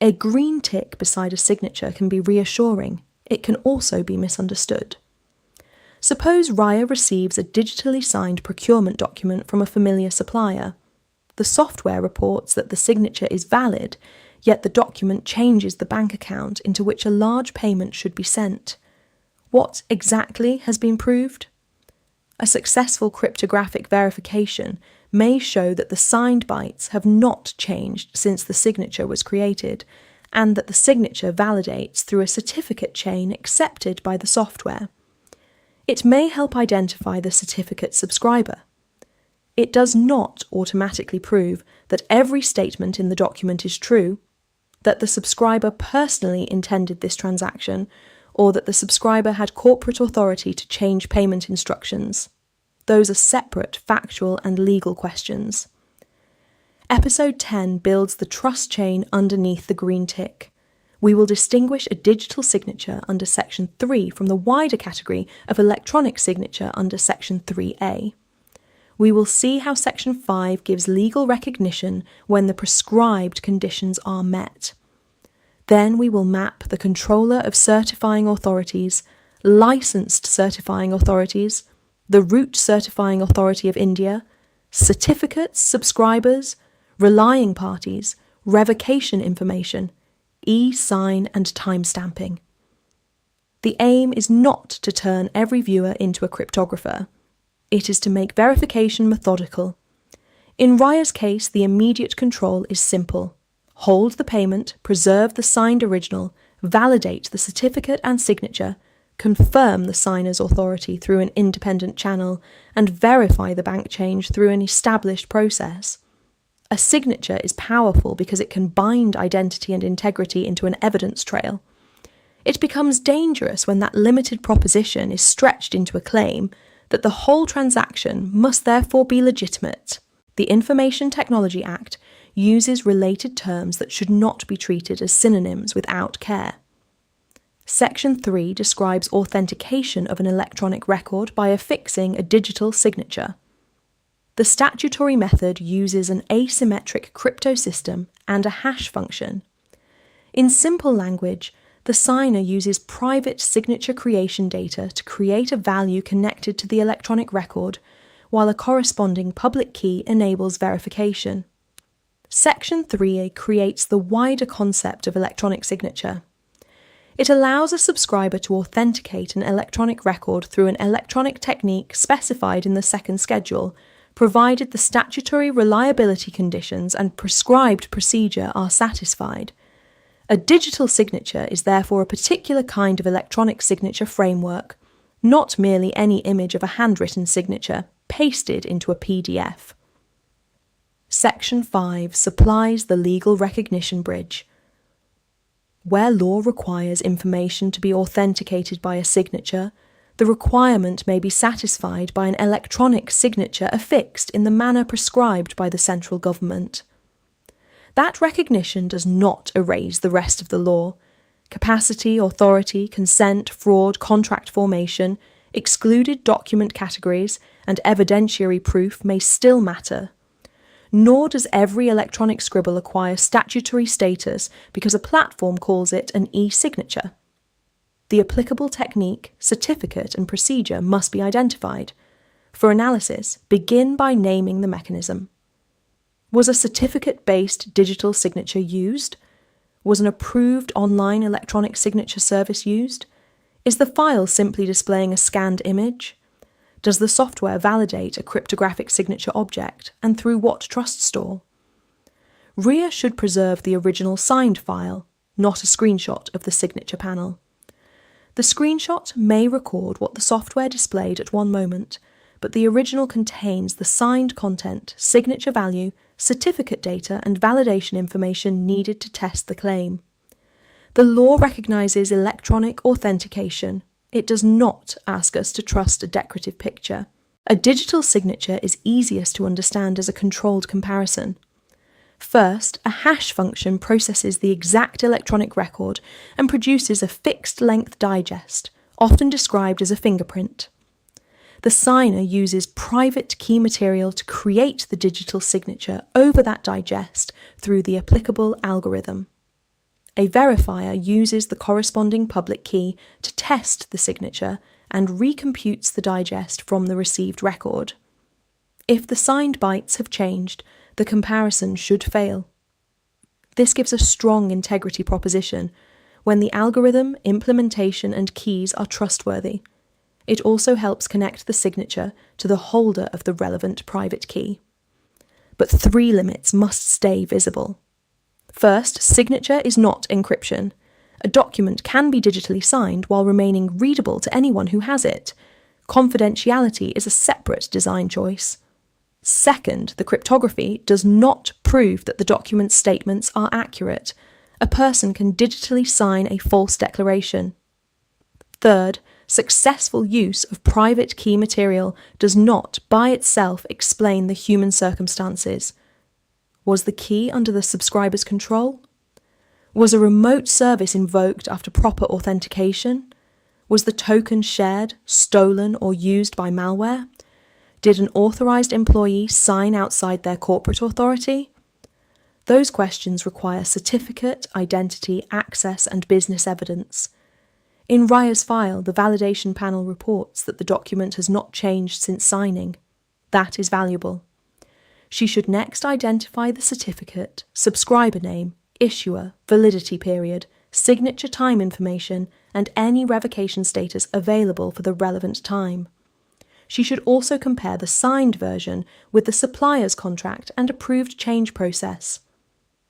A green tick beside a signature can be reassuring. It can also be misunderstood. Suppose Riya receives a digitally signed procurement document from a familiar supplier. The software reports that the signature is valid, yet the document changes the bank account into which a large payment should be sent. What exactly has been proved? A successful cryptographic verification may show that the signed bytes have not changed since the signature was created, and that the signature validates through a certificate chain accepted by the software. It may help identify the certificate subscriber. It does not automatically prove that every statement in the document is true, that the subscriber personally intended this transaction, or that the subscriber had corporate authority to change payment instructions. Those are separate factual and legal questions. Episode 10 builds the trust chain underneath the green tick. We will distinguish a digital signature under Section 3 from the wider category of electronic signature under Section 3A. We will see how Section 5 gives legal recognition when the prescribed conditions are met. Then we will map the controller of certifying authorities, licensed certifying authorities, the root certifying authority of India, certificates, subscribers, relying parties, revocation information, eSign and timestamping. The aim is not to turn every viewer into a cryptographer. It is to make verification methodical. In Riya's case, the immediate control is simple. Hold the payment, preserve the signed original, validate the certificate and signature, confirm the signer's authority through an independent channel, and verify the bank change through an established process. A signature is powerful because it can bind identity and integrity into an evidence trail. It becomes dangerous when that limited proposition is stretched into a claim that the whole transaction must therefore be legitimate. The Information Technology Act uses related terms that should not be treated as synonyms without care. Section 3 describes authentication of an electronic record by affixing a digital signature. The statutory method uses an asymmetric crypto system and a hash function. In simple language, the signer uses private signature creation data to create a value connected to the electronic record, while a corresponding public key enables verification. Section 3A creates the wider concept of electronic signature. It allows a subscriber to authenticate an electronic record through an electronic technique specified in the second schedule, provided the statutory reliability conditions and prescribed procedure are satisfied. A digital signature is therefore a particular kind of electronic signature framework, not merely any image of a handwritten signature pasted into a PDF. Section 5 supplies the legal recognition bridge. Where law requires information to be authenticated by a signature, the requirement may be satisfied by an electronic signature affixed in the manner prescribed by the central government. That recognition does not erase the rest of the law. Capacity, authority, consent, fraud, contract formation, excluded document categories, and evidentiary proof may still matter. Nor does every electronic scribble acquire statutory status because a platform calls it an e-signature. The applicable technique, certificate, and procedure must be identified. For analysis, begin by naming the mechanism. Was a certificate-based digital signature used? Was an approved online electronic signature service used? Is the file simply displaying a scanned image? Does the software validate a cryptographic signature object, and through what trust store? Riya should preserve the original signed file, not a screenshot of the signature panel. The screenshot may record what the software displayed at one moment, but the original contains the signed content, signature value, certificate data, and validation information needed to test the claim. The law recognises electronic authentication. It does not ask us to trust a decorative picture. A digital signature is easiest to understand as a controlled comparison. First, a hash function processes the exact electronic record and produces a fixed-length digest, often described as a fingerprint. The signer uses private key material to create the digital signature over that digest through the applicable algorithm. A verifier uses the corresponding public key to test the signature and recomputes the digest from the received record. If the signed bytes have changed, the comparison should fail. This gives a strong integrity proposition when the algorithm, implementation, and keys are trustworthy. It also helps connect the signature to the holder of the relevant private key. But 3 limits must stay visible. First, signature is not encryption. A document can be digitally signed while remaining readable to anyone who has it. Confidentiality is a separate design choice. Second, the cryptography does not prove that the document's statements are accurate. A person can digitally sign a false declaration. Third, successful use of private key material does not, by itself, explain the human circumstances. Was the key under the subscriber's control? Was a remote service invoked after proper authentication? Was the token shared, stolen, or used by malware? Did an authorized employee sign outside their corporate authority? Those questions require certificate, identity, access, and business evidence. In Riya's file, the validation panel reports that the document has not changed since signing. That is valuable. She should next identify the certificate, subscriber name, issuer, validity period, signature time information, and any revocation status available for the relevant time. She should also compare the signed version with the supplier's contract and approved change process.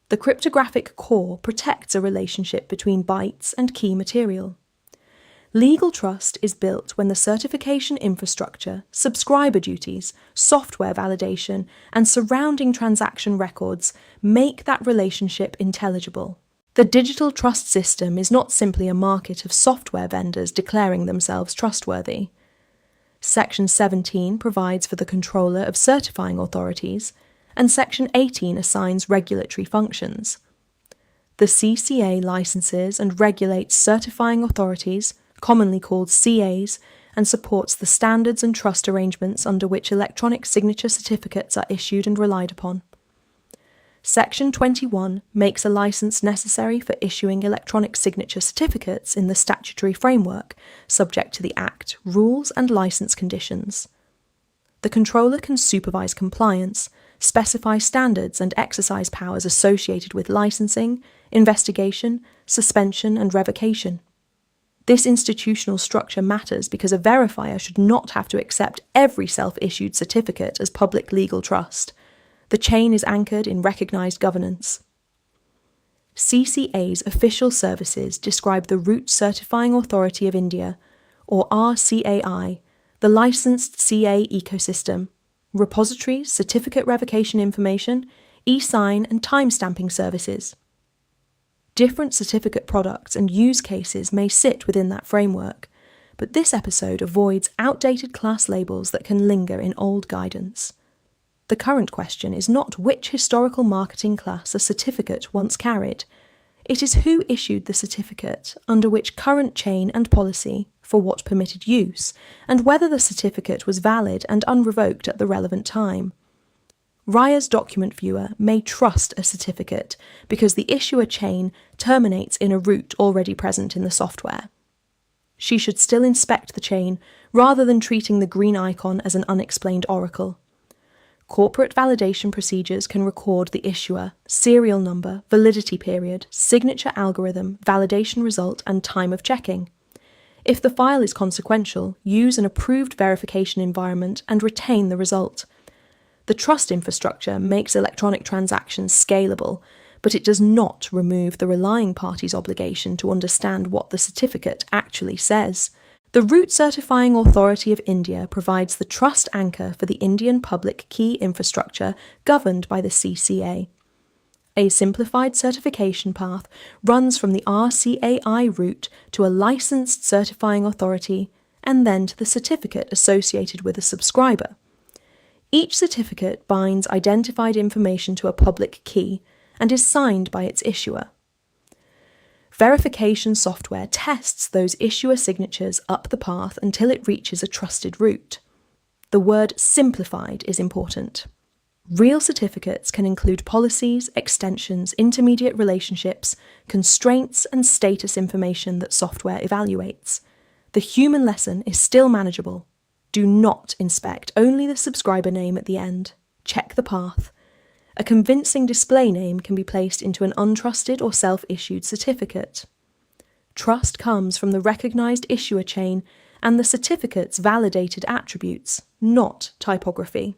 The cryptographic core protects a relationship between bytes and key material. Legal trust is built when the certification infrastructure, subscriber duties, software validation, and surrounding transaction records make that relationship intelligible. The digital trust system is not simply a market of software vendors declaring themselves trustworthy. Section 17 provides for the controller of certifying authorities, and Section 18 assigns regulatory functions. The CCA licenses and regulates certifying authorities, commonly called CAs, and supports the standards and trust arrangements under which electronic signature certificates are issued and relied upon. Section 21 makes a license necessary for issuing electronic signature certificates in the statutory framework, subject to the Act, rules, and license conditions. The controller can supervise compliance, specify standards and exercise powers associated with licensing, investigation, suspension, and revocation. This institutional structure matters because a verifier should not have to accept every self-issued certificate as public legal trust. The chain is anchored in recognised governance. CCA's official services describe the Root Certifying Authority of India, or RCAI, the licensed CA ecosystem, repositories, certificate revocation information, eSign, and timestamping services. Different certificate products and use cases may sit within that framework, but this episode avoids outdated class labels that can linger in old guidance. The current question is not which historical marketing class a certificate once carried. It is who issued the certificate, under which current chain and policy, for what permitted use, and whether the certificate was valid and unrevoked at the relevant time. Riya's document viewer may trust a certificate because the issuer chain terminates in a root already present in the software. She should still inspect the chain rather than treating the green icon as an unexplained oracle. Corporate validation procedures can record the issuer, serial number, validity period, signature algorithm, validation result, and time of checking. If the file is consequential, use an approved verification environment and retain the result. The trust infrastructure makes electronic transactions scalable, but it does not remove the relying party's obligation to understand what the certificate actually says. The Root Certifying Authority of India provides the trust anchor for the Indian public key infrastructure governed by the CCA. A simplified certification path runs from the RCAI route to a licensed certifying authority and then to the certificate associated with a subscriber. Each certificate binds identified information to a public key and is signed by its issuer. Verification software tests those issuer signatures up the path until it reaches a trusted route. The word simplified is important. Real certificates can include policies, extensions, intermediate relationships, constraints, and status information that software evaluates. The human lesson is still manageable. Do not inspect only the subscriber name at the end. Check the path. A convincing display name can be placed into an untrusted or self-issued certificate. Trust comes from the recognized issuer chain and the certificate's validated attributes, not typography.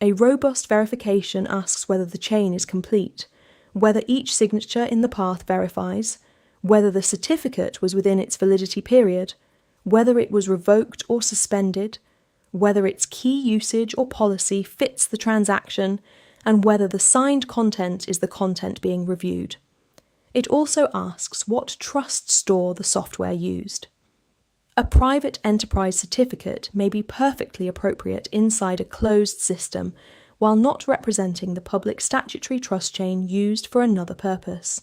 A robust verification asks whether the chain is complete, whether each signature in the path verifies, whether the certificate was within its validity period, whether it was revoked or suspended, whether its key usage or policy fits the transaction, and whether the signed content is the content being reviewed. It also asks what trust store the software used. A private enterprise certificate may be perfectly appropriate inside a closed system while not representing the public statutory trust chain used for another purpose.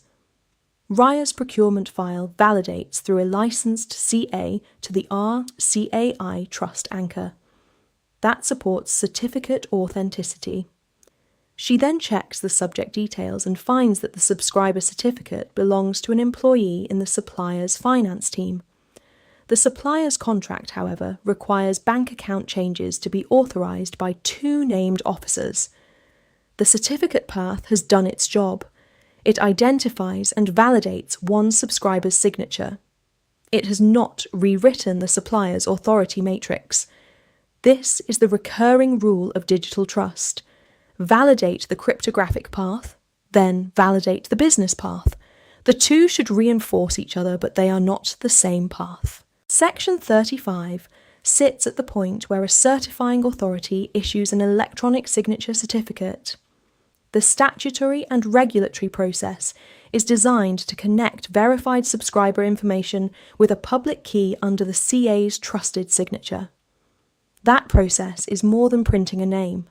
Riya's procurement file validates through a licensed CA to the RCAI trust anchor. That supports certificate authenticity. She then checks the subject details and finds that the subscriber certificate belongs to an employee in the supplier's finance team. The supplier's contract, however, requires bank account changes to be authorized by 2 named officers. The certificate path has done its job. It identifies and validates one subscriber's signature. It has not rewritten the supplier's authority matrix. This is the recurring rule of digital trust. Validate the cryptographic path, then validate the business path. The two should reinforce each other, but they are not the same path. Section 35 sits at the point where a certifying authority issues an electronic signature certificate. The statutory and regulatory process is designed to connect verified subscriber information with a public key under the CA's trusted signature. That process is more than printing a name.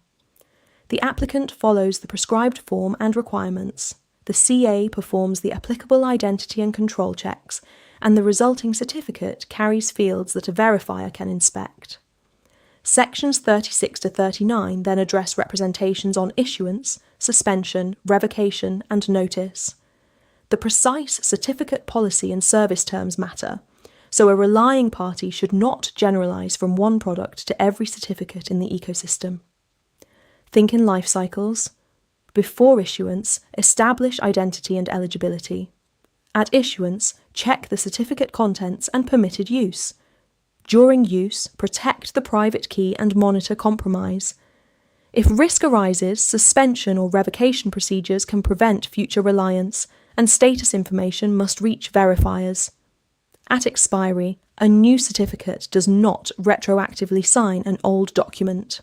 The applicant follows the prescribed form and requirements. The CA performs the applicable identity and control checks, and the resulting certificate carries fields that a verifier can inspect. Sections 36 to 39 then address representations on issuance, suspension, revocation, and notice. The precise certificate policy and service terms matter, so a relying party should not generalize from one product to every certificate in the ecosystem. Think in life cycles. Before issuance, establish identity and eligibility. At issuance, check the certificate contents and permitted use. During use, protect the private key and monitor compromise. If risk arises, suspension or revocation procedures can prevent future reliance, and status information must reach verifiers. At expiry, a new certificate does not retroactively sign an old document.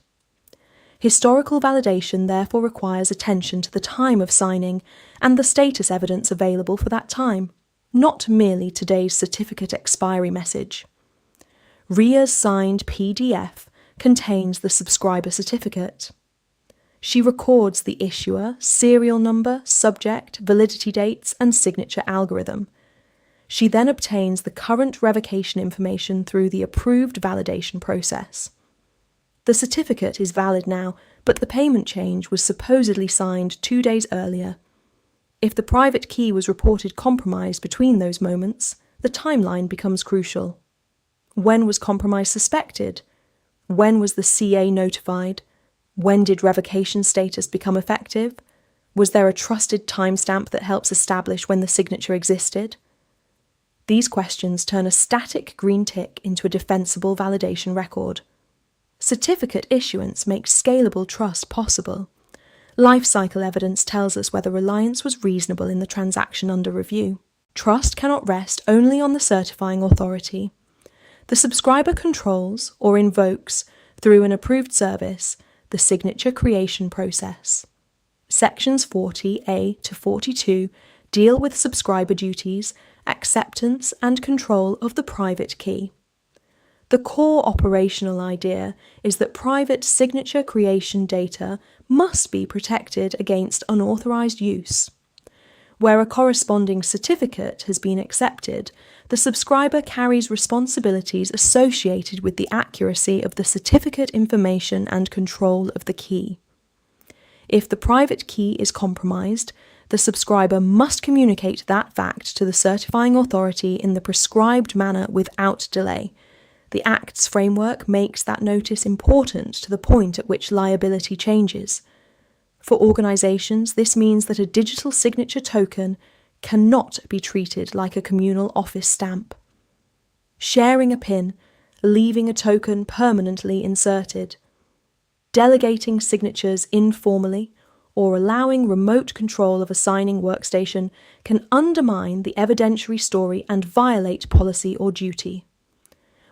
Historical validation therefore requires attention to the time of signing and the status evidence available for that time, not merely today's certificate expiry message. Riya's signed PDF contains the subscriber certificate. She records the issuer, serial number, subject, validity dates, and signature algorithm. She then obtains the current revocation information through the approved validation process. The certificate is valid now, but the payment change was supposedly signed 2 days earlier. If the private key was reported compromised between those moments, the timeline becomes crucial. When was compromise suspected? When was the CA notified? When did revocation status become effective? Was there a trusted timestamp that helps establish when the signature existed? These questions turn a static green tick into a defensible validation record. Certificate issuance makes scalable trust possible. Lifecycle evidence tells us whether reliance was reasonable in the transaction under review. Trust cannot rest only on the certifying authority. The subscriber controls or invokes, through an approved service, the signature creation process. Sections 40A to 42 deal with subscriber duties, acceptance, and control of the private key. The core operational idea is that private signature creation data must be protected against unauthorized use. Where a corresponding certificate has been accepted, the subscriber carries responsibilities associated with the accuracy of the certificate information and control of the key. If the private key is compromised, the subscriber must communicate that fact to the certifying authority in the prescribed manner without delay. The Act's framework makes that notice important to the point at which liability changes. For organisations, this means that a digital signature token cannot be treated like a communal office stamp. Sharing a PIN, leaving a token permanently inserted, delegating signatures informally, or allowing remote control of a signing workstation can undermine the evidentiary story and violate policy or duty.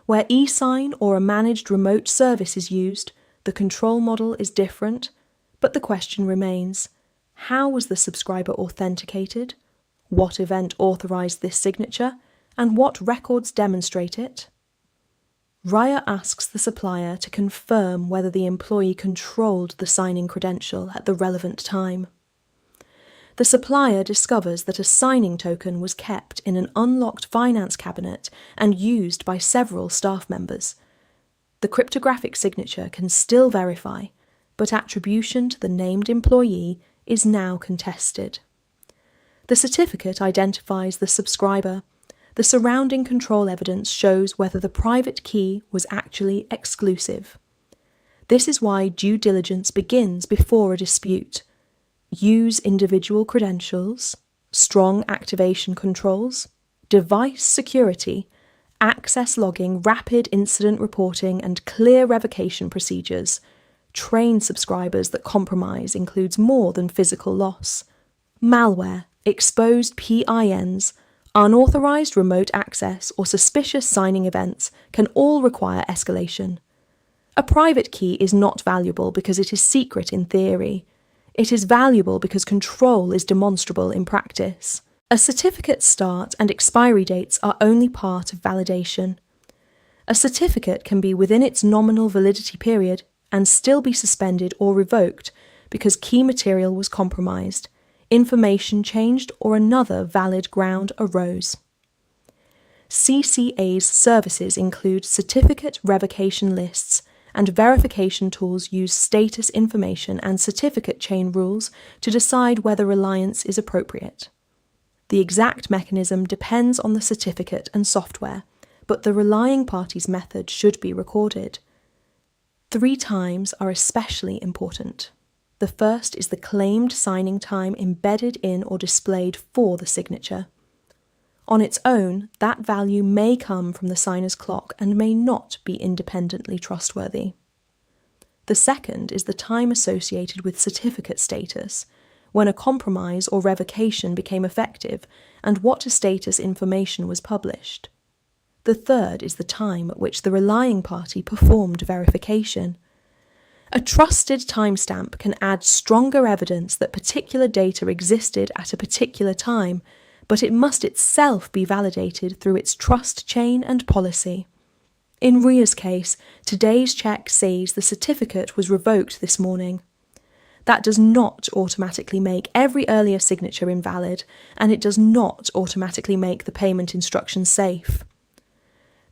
Where eSign or a managed remote service is used, the control model is different, but the question remains: how was the subscriber authenticated? What event authorised this signature? And what records demonstrate it? Riya asks the supplier to confirm whether the employee controlled the signing credential at the relevant time. The supplier discovers that a signing token was kept in an unlocked finance cabinet and used by several staff members. The cryptographic signature can still verify, but attribution to the named employee is now contested. The certificate identifies the subscriber. The surrounding control evidence shows whether the private key was actually exclusive. This is why due diligence begins before a dispute. Use individual credentials, strong activation controls, device security, access logging, rapid incident reporting, and clear revocation procedures. Train subscribers that compromise includes more than physical loss. Malware, exposed PINs, unauthorized remote access, or suspicious signing events can all require escalation. A private key is not valuable because it is secret in theory. It is valuable because control is demonstrable in practice. A certificate's start and expiry dates are only part of validation. A certificate can be within its nominal validity period and still be suspended or revoked because key material was compromised, information changed, or another valid ground arose. CCA's services include certificate revocation lists, and verification tools use status information and certificate chain rules to decide whether reliance is appropriate. The exact mechanism depends on the certificate and software, but the relying party's method should be recorded. 3 times are especially important. The first is the claimed signing time embedded in or displayed for the signature. On its own, that value may come from the signer's clock and may not be independently trustworthy. The second is the time associated with certificate status, when a compromise or revocation became effective and what status information was published. The third is the time at which the relying party performed verification. A trusted timestamp can add stronger evidence that particular data existed at a particular time, but it must itself be validated through its trust chain and policy. In Riya's case, today's check says the certificate was revoked this morning. That does not automatically make every earlier signature invalid, and it does not automatically make the payment instruction safe.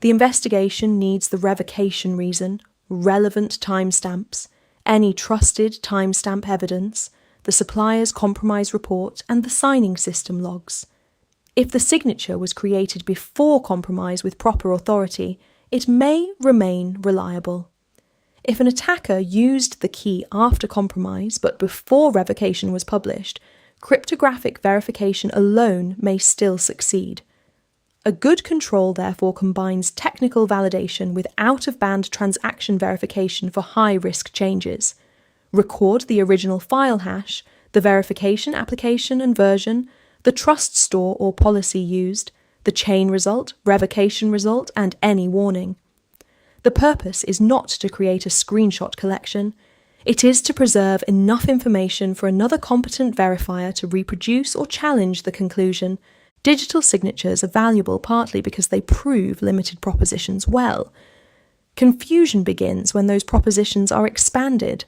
The investigation needs the revocation reason, relevant timestamps, any trusted timestamp evidence, the supplier's compromise report, and the signing system logs. If the signature was created before compromise with proper authority, it may remain reliable. If an attacker used the key after compromise but before revocation was published, cryptographic verification alone may still succeed. A good control therefore combines technical validation with out-of-band transaction verification for high-risk changes. Record the original file hash, the verification application and version, the trust store or policy used, the chain result, revocation result, and any warning. The purpose is not to create a screenshot collection. It is to preserve enough information for another competent verifier to reproduce or challenge the conclusion. Digital signatures are valuable partly because they prove limited propositions well. Confusion begins when those propositions are expanded.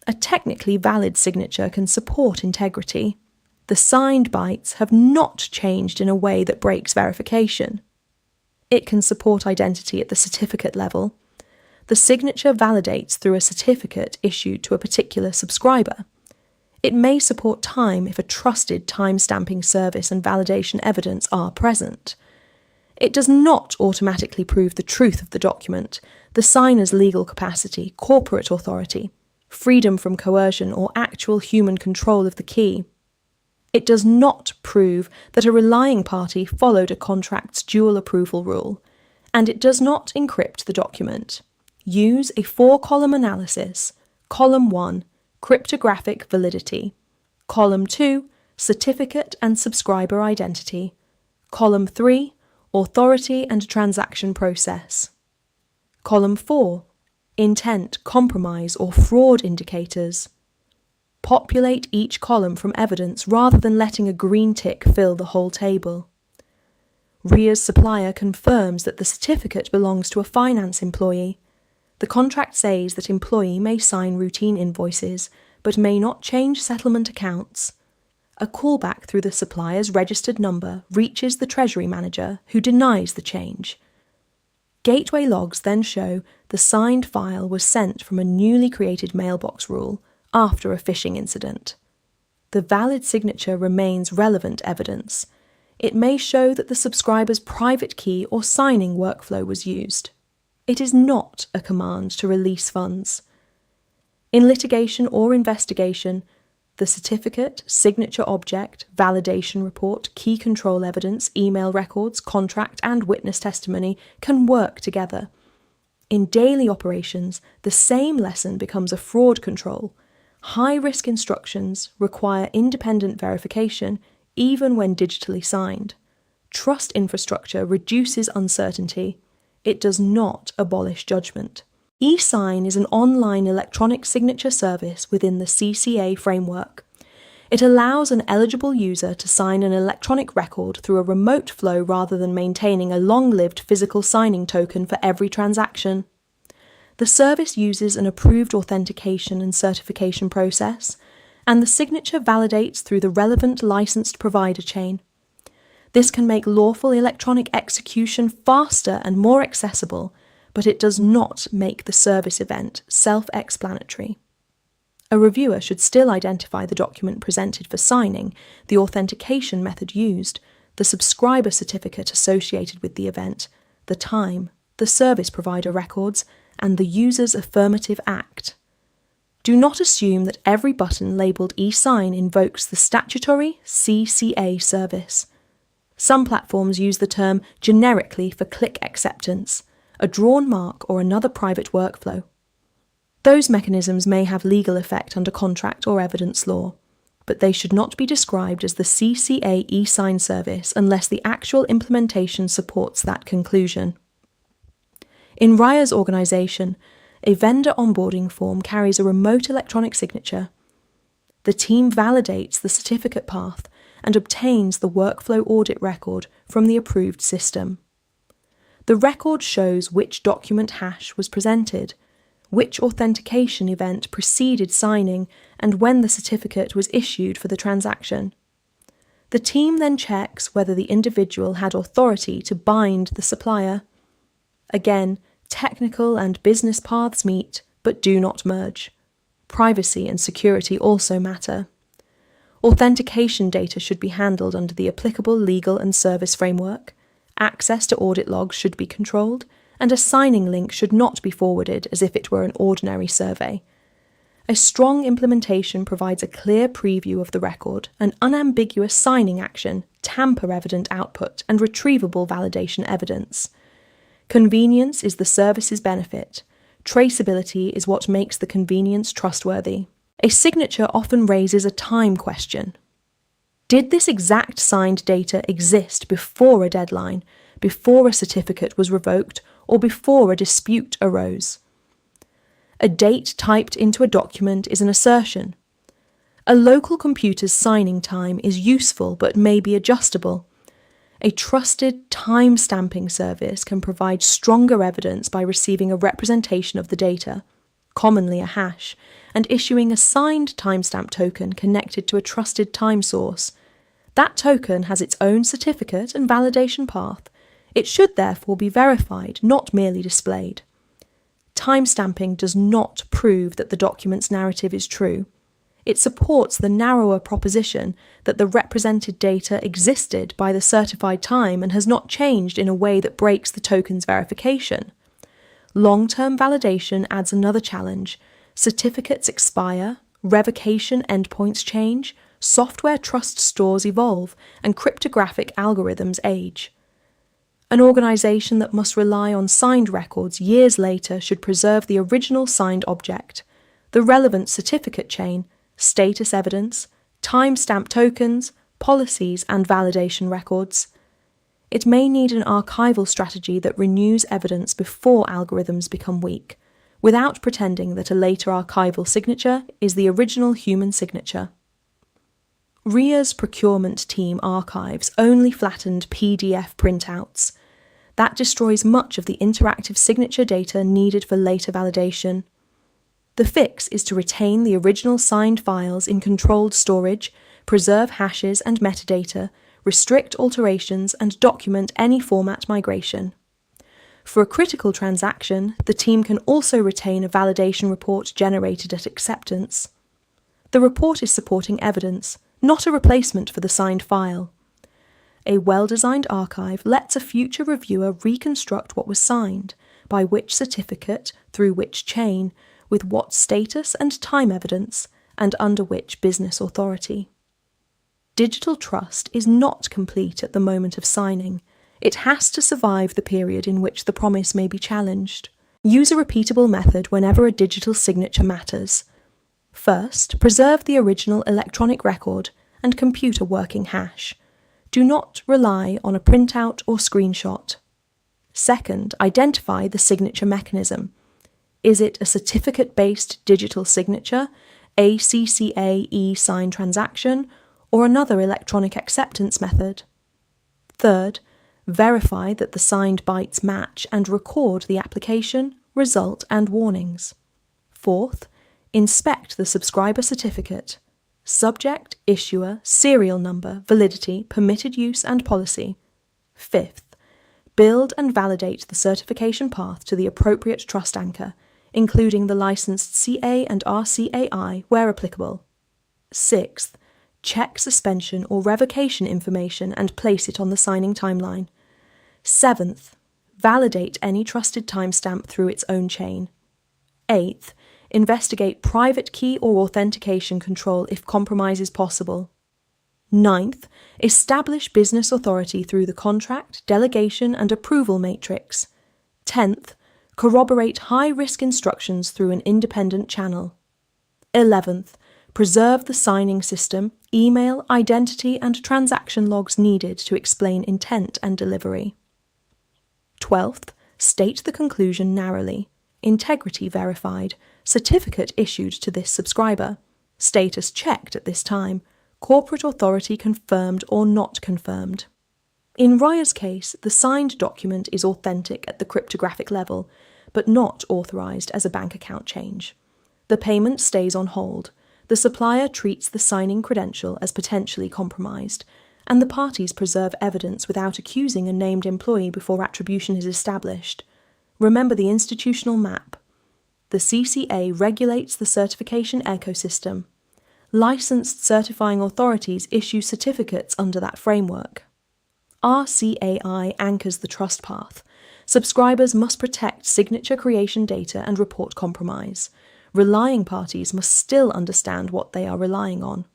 A technically valid signature can support integrity. The signed bytes have not changed in a way that breaks verification. It can support identity at the certificate level. The signature validates through a certificate issued to a particular subscriber. It may support time if a trusted time-stamping service and validation evidence are present. It does not automatically prove the truth of the document, the signer's legal capacity, corporate authority, freedom from coercion, or actual human control of the key. It does not prove that a relying party followed a contract's dual approval rule, and it does not encrypt the document. Use a 4-column analysis. Column 1, cryptographic validity. Column 2, certificate and subscriber identity. Column 3, authority and transaction process. Column 4, intent, compromise, or fraud indicators. Populate each column from evidence rather than letting a green tick fill the whole table. Riya's supplier confirms that the certificate belongs to a finance employee. The contract says that employee may sign routine invoices, but may not change settlement accounts. A callback through the supplier's registered number reaches the treasury manager, who denies the change. Gateway logs then show the signed file was sent from a newly created mailbox rule after a phishing incident. The valid signature remains relevant evidence. It may show that the subscriber's private key or signing workflow was used. It is not a command to release funds. In litigation or investigation, the certificate, signature object, validation report, key control evidence, email records, contract, and witness testimony can work together. In daily operations, the same lesson becomes a fraud control. High-risk instructions require independent verification, even when digitally signed. Trust infrastructure reduces uncertainty. It does not abolish judgment. eSign is an online electronic signature service within the CCA framework. It allows an eligible user to sign an electronic record through a remote flow rather than maintaining a long-lived physical signing token for every transaction. The service uses an approved authentication and certification process, and the signature validates through the relevant licensed provider chain. This can make lawful electronic execution faster and more accessible, but it does not make the service event self-explanatory. A reviewer should still identify the document presented for signing, the authentication method used, the subscriber certificate associated with the event, the time, the service provider records, and the user's affirmative act. Do not assume that every button labelled eSign invokes the statutory CCA service. Some platforms use the term generically for click acceptance, a drawn mark, or another private workflow. Those mechanisms may have legal effect under contract or evidence law, but they should not be described as the CCA eSign service unless the actual implementation supports that conclusion. In Riya's organisation, a vendor onboarding form carries a remote electronic signature. The team validates the certificate path and obtains the workflow audit record from the approved system. The record shows which document hash was presented, which authentication event preceded signing, and when the certificate was issued for the transaction. The team then checks whether the individual had authority to bind the supplier. Again, technical and business paths meet, but do not merge. Privacy and security also matter. Authentication data should be handled under the applicable legal and service framework. Access to audit logs should be controlled, and a signing link should not be forwarded as if it were an ordinary survey. A strong implementation provides a clear preview of the record, an unambiguous signing action, tamper-evident output, and retrievable validation evidence. Convenience is the service's benefit. Traceability is what makes the convenience trustworthy. A signature often raises a time question. Did this exact signed data exist before a deadline, before a certificate was revoked, or before a dispute arose? A date typed into a document is an assertion. A local computer's signing time is useful but may be adjustable. A trusted time-stamping service can provide stronger evidence by receiving a representation of the data, commonly a hash, and issuing a signed timestamp token connected to a trusted time source. That token has its own certificate and validation path. It should therefore be verified, not merely displayed. Timestamping does not prove that the document's narrative is true. It supports the narrower proposition that the represented data existed by the certified time and has not changed in a way that breaks the token's verification. Long-term validation adds another challenge. Certificates expire, revocation endpoints change, software trust stores evolve, and cryptographic algorithms age. An organisation that must rely on signed records years later should preserve the original signed object, the relevant certificate chain, status evidence, timestamp tokens, policies, and validation records. It may need an archival strategy that renews evidence before algorithms become weak, without pretending that a later archival signature is the original human signature. Riya's procurement team archives only flattened PDF printouts. That destroys much of the interactive signature data needed for later validation. The fix is to retain the original signed files in controlled storage, preserve hashes and metadata, restrict alterations, and document any format migration. For a critical transaction, the team can also retain a validation report generated at acceptance. The report is supporting evidence, not a replacement for the signed file. A well-designed archive lets a future reviewer reconstruct what was signed, by which certificate, through which chain, with what status and time evidence, and under which business authority. Digital trust is not complete at the moment of signing. It has to survive the period in which the promise may be challenged. Use a repeatable method whenever a digital signature matters. First, preserve the original electronic record and compute a working hash. Do not rely on a printout or screenshot. Second, identify the signature mechanism. Is it a certificate-based digital signature, a CCA eSign transaction, or another electronic acceptance method? Third, verify that the signed bytes match and record the application, result, and warnings. Fourth, inspect the subscriber certificate. Subject, issuer, serial number, validity, permitted use, and policy. Fifth, build and validate the certification path to the appropriate trust anchor, including the licensed CA and RCAI where applicable. Sixth, check suspension or revocation information and place it on the signing timeline. Seventh, validate any trusted timestamp through its own chain. Eighth, investigate private key or authentication control if compromise is possible. Ninth, establish business authority through the contract, delegation, and approval matrix. 10th, corroborate high-risk instructions through an independent channel. 11th, preserve the signing system, email, identity, and transaction logs needed to explain intent and delivery. 12th, state the conclusion narrowly. Integrity verified. Certificate issued to this subscriber. Status checked at this time. Corporate authority confirmed or not confirmed. In Riya's case, the signed document is authentic at the cryptographic level, but not authorized as a bank account change. The payment stays on hold. The supplier treats the signing credential as potentially compromised, and the parties preserve evidence without accusing a named employee before attribution is established. Remember the institutional map. The CCA regulates the certification ecosystem. Licensed certifying authorities issue certificates under that framework. RCAI anchors the trust path. Subscribers must protect signature creation data and report compromise. Relying parties must still understand what they are relying on.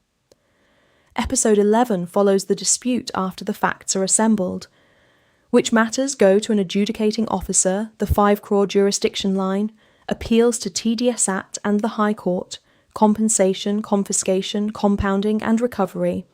Episode 11 follows the dispute after the facts are assembled. Which matters go to an adjudicating officer, the 5 crore jurisdiction line, appeals to TDSAT and the High Court, compensation, confiscation, compounding and recovery,